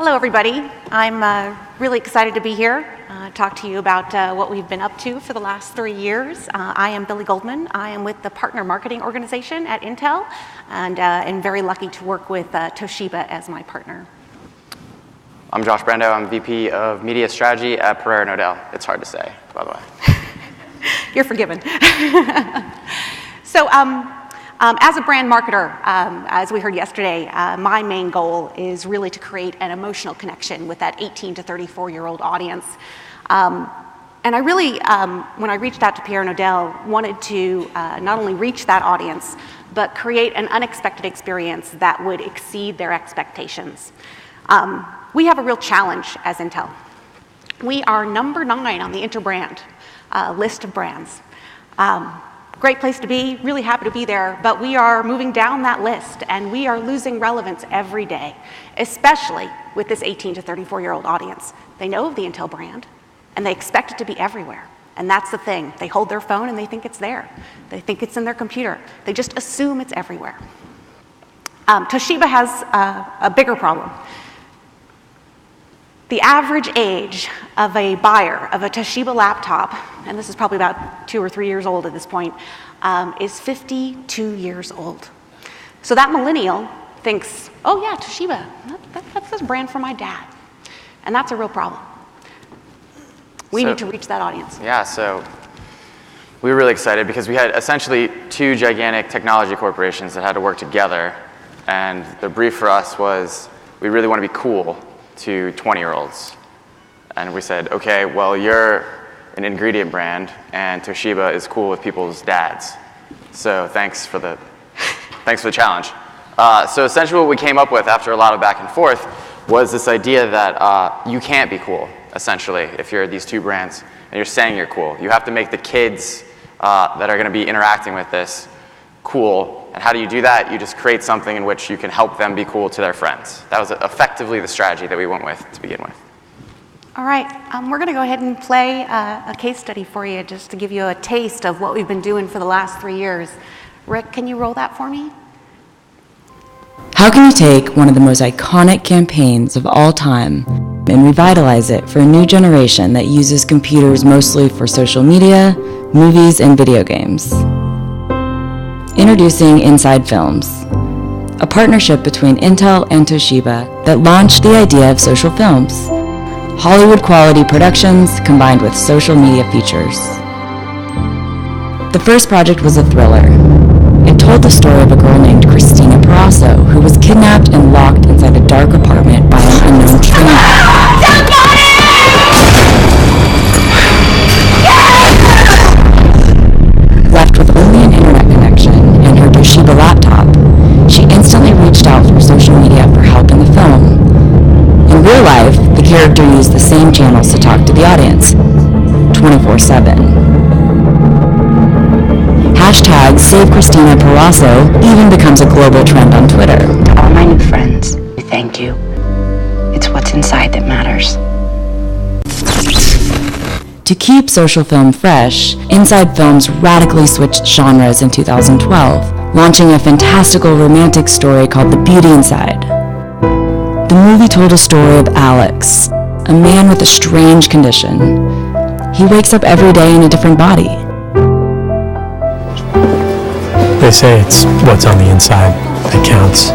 Hello, everybody. I'm really excited to be here, talk to you about what we've been up to for the last 3 years. I am Billie Goldman. I am with the Partner Marketing Organization at Intel, and am very lucky to work with Toshiba as my partner. I'm Josh Brandau. I'm VP of Media Strategy at Prix. It's hard to say, by the way. You're forgiven. So, as a brand marketer, as we heard yesterday, my main goal is really to create an emotional connection with that 18 to 34-year-old audience. And I really, when I reached out to Pierre and Odell, wanted to not only reach that audience, but create an unexpected experience that would exceed their expectations. We have a real challenge as Intel. We are number 9 on the Interbrand list of brands. Great place to be, really happy to be there, but we are moving down that list and we are losing relevance every day, especially with this 18 to 34-year-old audience. They know of the Intel brand and they expect it to be everywhere. And that's the thing. They hold their phone and they think it's there. They think it's in their computer. They just assume it's everywhere. Toshiba has a bigger problem. The average age of a buyer of a Toshiba laptop, and this is probably about 2 or 3 years old at this point, is 52 years old. So that millennial thinks, oh yeah, Toshiba, that's this brand for my dad. And that's a real problem. We need to reach that audience. Yeah, so we were really excited because we had essentially 2 gigantic technology corporations that had to work together. And the brief for us was, we really want to be cool to 20-year-olds. And we said, okay, well, you're an ingredient brand, and Toshiba is cool with people's dads. So thanks for the challenge. So essentially what we came up with after a lot of back and forth was this idea that you can't be cool, essentially, if you're these 2 brands and you're saying you're cool. You have to make the kids that are going to be interacting with this cool. And how do you do that? You just create something in which you can help them be cool to their friends. That was effectively the strategy that we went with to begin with. All right, we're going to go ahead and play a case study for you just to give you a taste of what we've been doing for the last 3 years. Rick, can you roll that for me? How can you take one of the most iconic campaigns of all time and revitalize it for a new generation that uses computers mostly for social media, movies, and video games? Introducing Inside Films, a partnership between Intel and Toshiba that launched the idea of social films, Hollywood-quality productions combined with social media features. The first project was a thriller. It told the story of a girl named Christina Parasso who was kidnapped and locked inside a dark apartment by an unknown stranger. Left with only an internet connection and her Toshiba laptop, she instantly reached out through social media for help in the film. In real life, the character used the same channels to talk to the audience, 24/7. Hashtag Save Christina Parasso even becomes a global trend on Twitter. To all my new friends, thank you. It's what's inside that matters. To keep social film fresh, Inside Films radically switched genres in 2012, launching a fantastical romantic story called The Beauty Inside. The movie told a story of Alex, a man with a strange condition. He wakes up every day in a different body. They say it's what's on the inside that counts.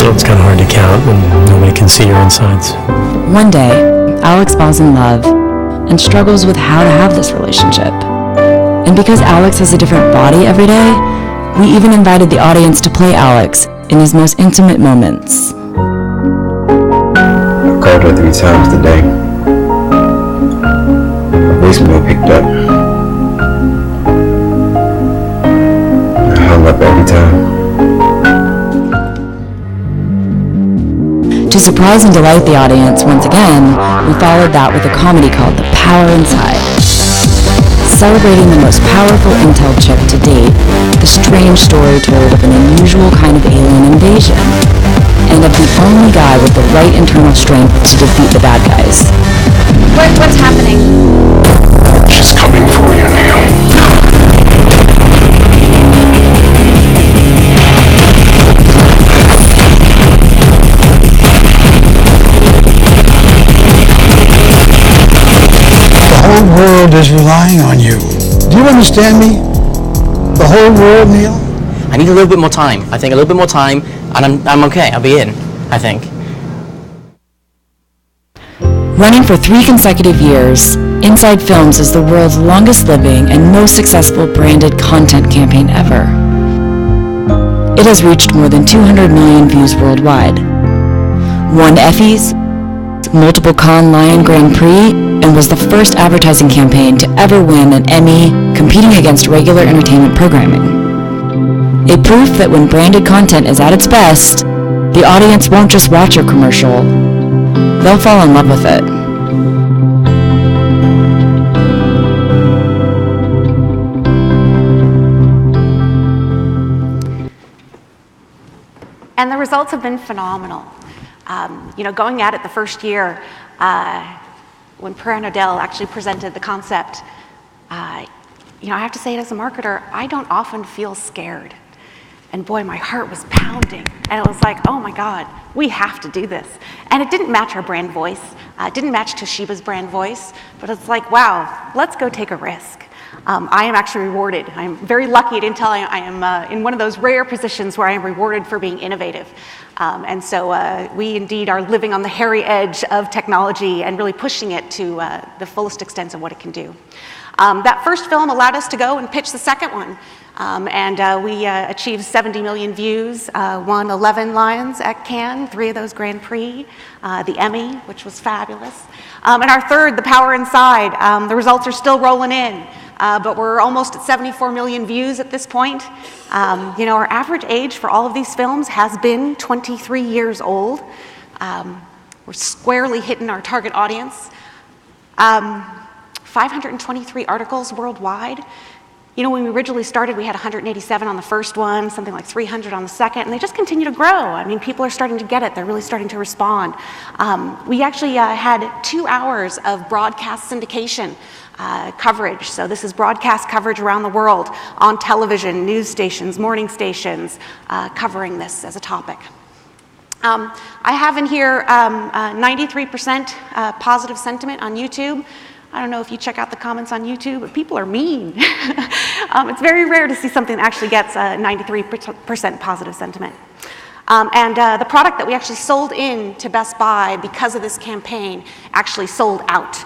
Well, it's kind of hard to count when nobody can see your insides. One day, Alex falls in love and struggles with how to have this relationship. And because Alex has a different body every day, we even invited the audience to play Alex in his most intimate moments. I called her 3 times today. Her voicemail picked up. I hung up every time. To surprise and delight the audience once again, we followed that with a comedy called The Power Inside. Celebrating the most powerful Intel chip to date, the strange story told of an unusual kind of alien invasion, and of the only guy with the right internal strength to defeat the bad guys. What's happening? She's coming for you now. whole world is relying on you. Do you understand me? The whole world, Neil? I need a little bit more time. I think a little bit more time, and I'm okay. I'll be in, I think. Running for 3 consecutive years, Inside Films is the world's longest-living and most successful branded content campaign ever. It has reached more than 200 million views worldwide, won Effies, multiple Cannes Lion Grand Prix, and was the first advertising campaign to ever win an Emmy competing against regular entertainment programming. A proof that when branded content is at its best, the audience won't just watch your commercial, they'll fall in love with it. And the results have been phenomenal. Going at it the first year, when Prix actually presented the concept, I have to say it as a marketer, I don't often feel scared. And boy, my heart was pounding. And it was like, oh my God, we have to do this. And it didn't match our brand voice. It didn't match Toshiba's brand voice. But it's like, wow, let's go take a risk. I am actually rewarded. I'm very lucky at Intel. I am in one of those rare positions where I am rewarded for being innovative. And so we indeed are living on the hairy edge of technology and really pushing it to the fullest extent of what it can do. That first film allowed us to go and pitch the second one. And we achieved 70 million views, won 11 Lions at Cannes, 3 of those Grand Prix, the Emmy, which was fabulous. And our third, The Power Inside, the results are still rolling in. But we're almost at 74 million views at this point. Our average age for all of these films has been 23 years old. We're squarely hitting our target audience. 523 articles worldwide. When we originally started, we had 187 on the first one, something like 300 on the second, and they just continue to grow. I mean, people are starting to get it. They're really starting to respond. We actually had 2 hours of broadcast syndication coverage. So this is broadcast coverage around the world on television, news stations, morning stations, covering this as a topic. I have in here 93% positive sentiment on YouTube. I don't know if you check out the comments on YouTube, but people are mean. It's very rare to see something that actually gets 93% positive sentiment. And the product that we actually sold in to Best Buy because of this campaign actually sold out,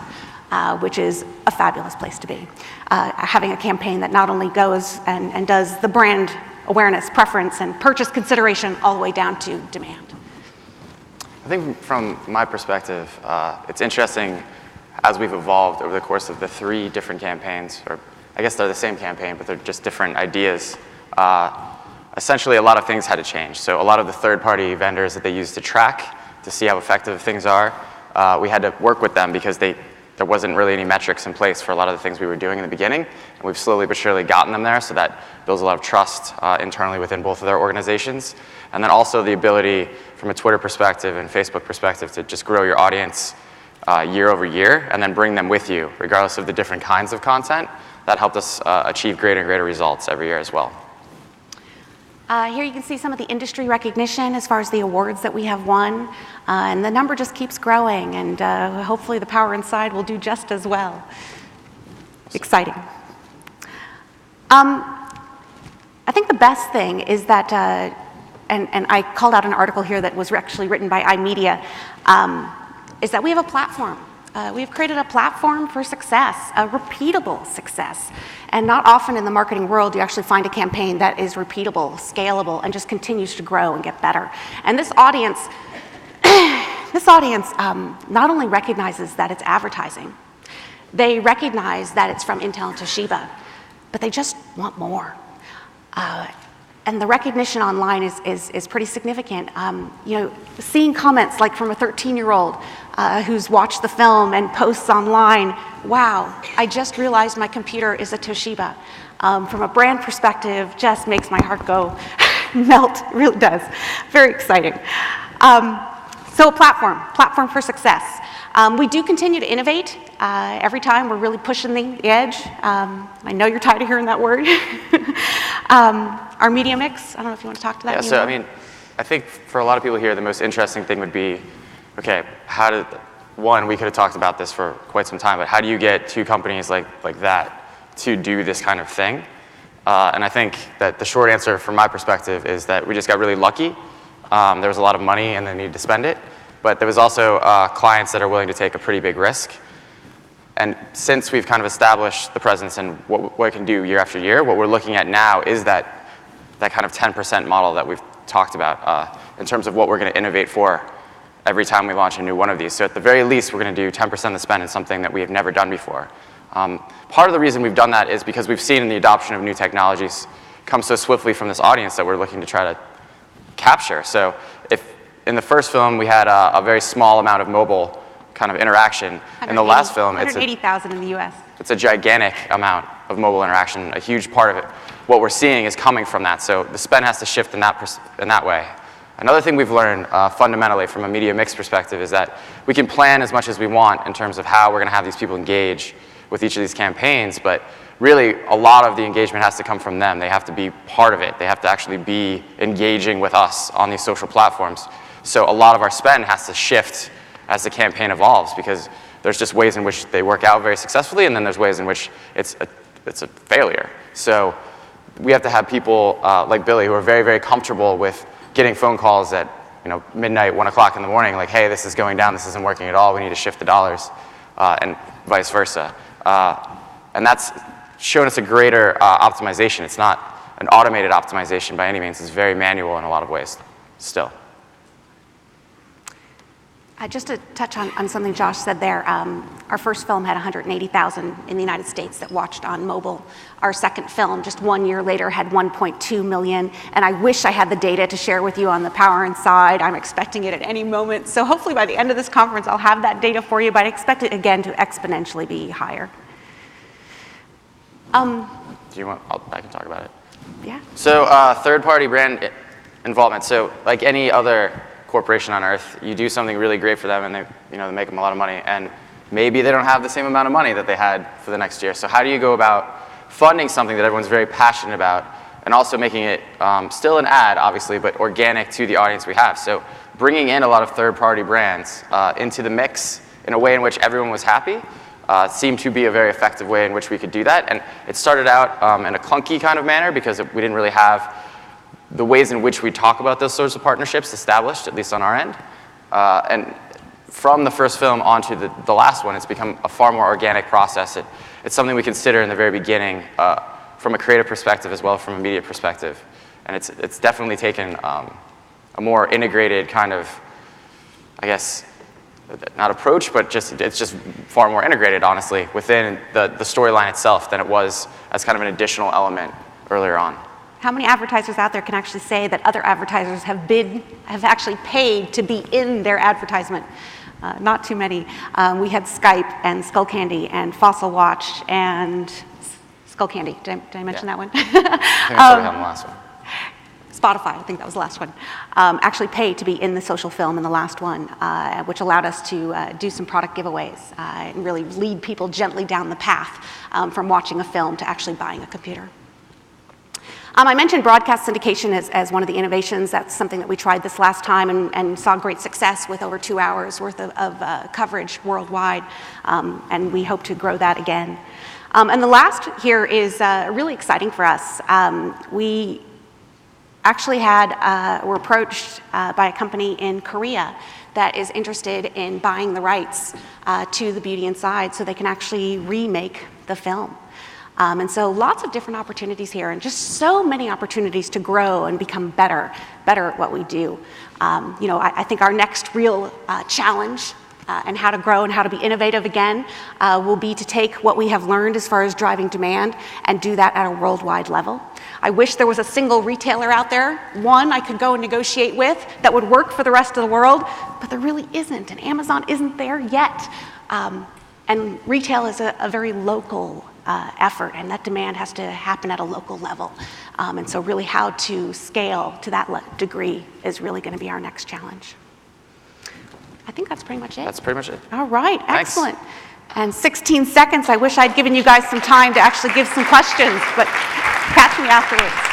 which is a fabulous place to be. Having a campaign that not only goes and does the brand awareness, preference, and purchase consideration all the way down to demand. I think from my perspective, it's interesting as we've evolved over the course of the 3 different campaigns, or I guess they're the same campaign, but they're just different ideas. Essentially, a lot of things had to change. So a lot of the third-party vendors that they use to track, to see how effective things are, we had to work with them because there wasn't really any metrics in place for a lot of the things we were doing in the beginning. And we've slowly but surely gotten them there, so that builds a lot of trust internally within both of their organizations. And then also the ability, from a Twitter perspective and Facebook perspective, to just grow your audience year over year, and then bring them with you, regardless of the different kinds of content. That helped us achieve greater and greater results every year as well. Here you can see some of the industry recognition as far as the awards that we have won, and the number just keeps growing, and hopefully The Power Inside will do just as well. Exciting. I think the best thing is that, and I called out an article here that was actually written by iMedia, is that we have a platform. We've created a platform for success, a repeatable success. And not often in the marketing world do you actually find a campaign that is repeatable, scalable, and just continues to grow and get better. And this audience, not only recognizes that it's advertising, they recognize that it's from Intel and Toshiba, but they just want more. And the recognition online is pretty significant. Seeing comments like from a 13-year-old who's watched the film and posts online, wow, I just realized my computer is a Toshiba. From a brand perspective, just makes my heart go melt, it really does. Very exciting. So a platform for success. We do continue to innovate. Every time we're really pushing the edge. I know you're tired of hearing that word. Our media mix, I don't know if you want to talk to that. Yeah, so I think for a lot of people here, the most interesting thing would be, okay, how one, we could have talked about this for quite some time, but how do you get two companies like that to do this kind of thing? And I think that the short answer from my perspective is that we just got really lucky. There was a lot of money and they needed to spend it, but there was also clients that are willing to take a pretty big risk. And since we've kind of established the presence and what it can do year after year, what we're looking at now is that kind of 10% model that we've talked about in terms of what we're going to innovate for every time we launch a new one of these. So at the very least, we're going to do 10% of the spend in something that we have never done before. Part of the reason we've done that is because we've seen the adoption of new technologies come so swiftly from this audience that we're looking to try to capture. So if in the first film we had a very small amount of mobile kind of interaction, in the last film it's 180,000 in the US. It's a gigantic amount of mobile interaction. A huge part of it, what we're seeing is coming from that. So the spend has to shift in that way. Another thing we've learned fundamentally from a media mix perspective is that we can plan as much as we want in terms of how we're going to have these people engage with each of these campaigns, but really a lot of the engagement has to come from them. They have to be part of it. They have to actually be engaging with us on these social platforms. So a lot of our spend has to shift as the campaign evolves, because there's just ways in which they work out very successfully, and then there's ways in which it's a failure. So we have to have people like Billie who are very, very comfortable with getting phone calls at midnight, 1 o'clock in the morning, like, hey, this is going down, this isn't working at all, we need to shift the dollars, and vice versa. And that's shown us a greater optimization. It's not an automated optimization by any means. It's very manual in a lot of ways still. Just to touch on something Josh said there, our first film had 180,000 in the United States that watched on mobile. Our second film, just 1 year later, had 1.2 million. And I wish I had the data to share with you on the Power Inside. I'm expecting it at any moment. So hopefully by the end of this conference, I'll have that data for you, but I expect it again to exponentially be higher. Do you want, I can talk about it. Yeah. So third-party brand involvement. So like any other corporation on earth, you do something really great for them and they make them a lot of money, and maybe they don't have the same amount of money that they had for the next year. So how do you go about funding something that everyone's very passionate about and also making it still an ad, obviously, but organic to the audience we have? So bringing in a lot of third-party brands into the mix in a way in which everyone was happy seemed to be a very effective way in which we could do that. And it started out in a clunky kind of manner because we didn't really have the ways in which we talk about those sorts of partnerships established, at least on our end. And from the first film onto the last one, it's become a far more organic process. It's something we consider in the very beginning from a creative perspective as well from a media perspective. And it's definitely taken a more integrated kind of, I guess, not approach, but it's just far more integrated, honestly, within the storyline itself than it was as kind of an additional element earlier on. How many advertisers out there can actually say that other advertisers have actually paid to be in their advertisement? Not too many. We had Skype and Skullcandy and Fossil Watch and Skullcandy. Did I mention that one? I think that's what we had in the last one. Spotify, I think that was the last one, actually paid to be in the social film in the last one, which allowed us to do some product giveaways and really lead people gently down the path from watching a film to actually buying a computer. I mentioned broadcast syndication as one of the innovations. That's something that we tried this last time and saw great success with over 2 hours worth of coverage worldwide, and we hope to grow that again. And the last here is really exciting for us. We actually were approached by a company in Korea that is interested in buying the rights to The Beauty Inside so they can actually remake the film. And so lots of different opportunities here and just so many opportunities to grow and become better at what we do. I think our next real challenge and how to grow and how to be innovative again will be to take what we have learned as far as driving demand and do that at a worldwide level. I wish there was a single retailer out there, one I could go and negotiate with that would work for the rest of the world, but there really isn't, and Amazon isn't there yet. And retail is a very local effort, and that demand has to happen at a local level. And so really how to scale to that degree is really going to be our next challenge. I think that's pretty much it. That's pretty much it. All right, Thanks. excellent. And 16 seconds, I wish I'd given you guys some time to actually give some questions, but catch me afterwards.